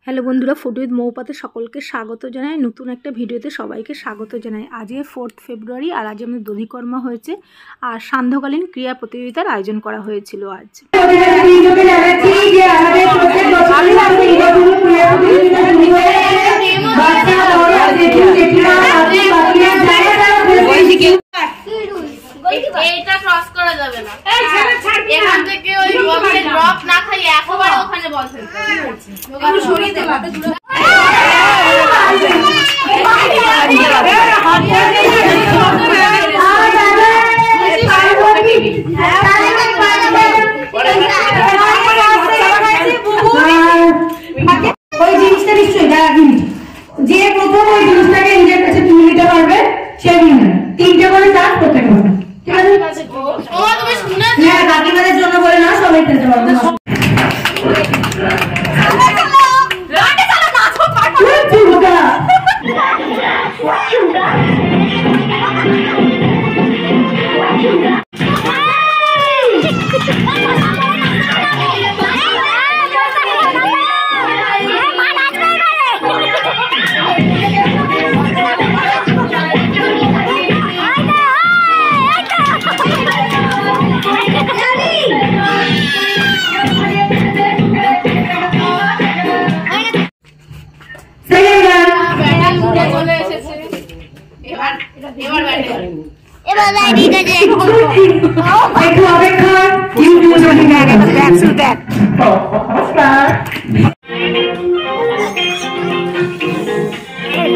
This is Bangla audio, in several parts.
হ্যালো বন্ধুরা, ফুড উইথ মৌপাতে সকলকে স্বাগত জানাই। নতুন একটা ভিডিওতে সবাইকে স্বাগত জানাই। আজকে 4 ফেব্রুয়ারি আর আজ আমাদের দধিকর্মা হয়েছে আর সান্ধ্যকালীন ক্রীড়া প্রতিযোগিতার আয়োজন করা হয়েছিল। আজ এটা ক্রস করা যাবে না। এখান থেকে ওই বক্সের ড্রপ না খাই একবারে ওখানে বল ফেলতে হবে। একটু সরিয়ে দে হাতে দূরে। ওই জিনিসটা নিশ্চয়ই যে প্রথম ওই জিনিসটাকে নিজের কাছে তুলে নিতে পারবে সে উইনার। 3টে করে চার্জ করতে পারবে। ঠিক আছে? ও তুমি শুনেছো? হ্যাঁ, কাকিমাদের জন্য বলে না, সবাই খেলতে পারবে।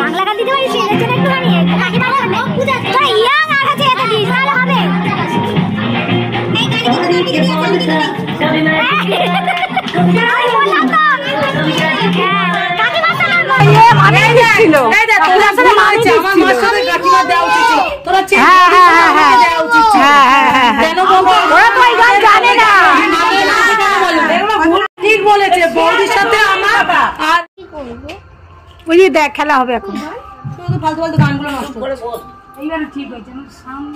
বাংলা গান দিতে পারিস একটুখানি ইয়াং আছে এটা দিস ভালো হবে। ঠিক বলেছে বৌদির সাথে আমার। আর ওই দেখ খেলা হবে এখন। ফালতু ফালতু গানগুলো নষ্ট করে বল। এইবারে ঠিক হয়েছে না সাউন্ড।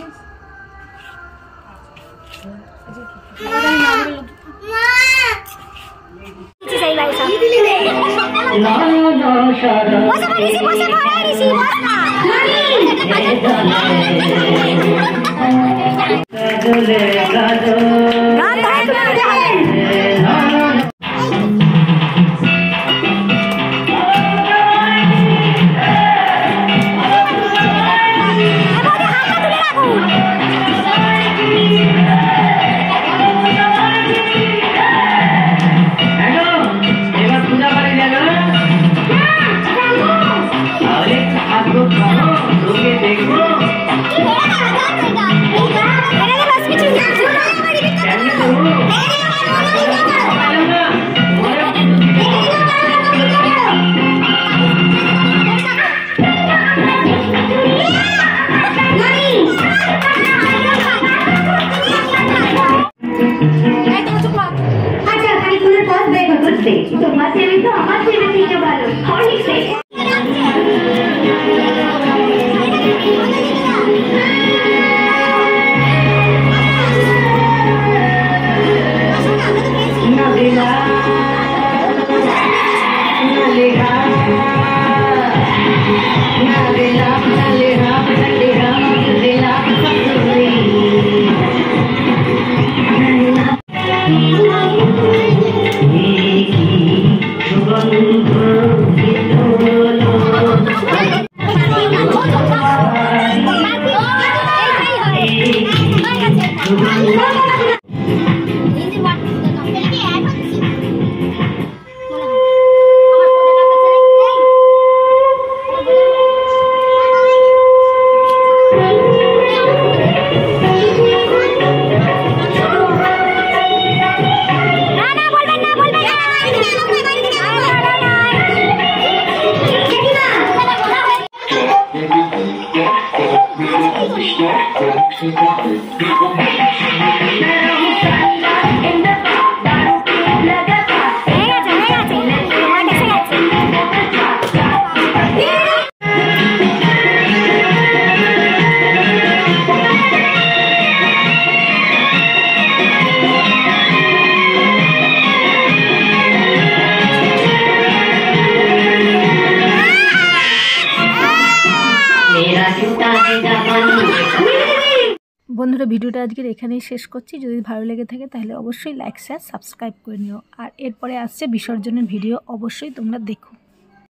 বন্ধুরা, ভিডিওটা আজকের এখানেই শেষ করছি। যদি ভালো লেগে থাকে তাহলে অবশ্যই লাইক শেয়ার সাবস্ক্রাইব করে নিও। আর এরপরে আসছে বিসর্জনের ভিডিও, অবশ্যই তোমরা দেখো।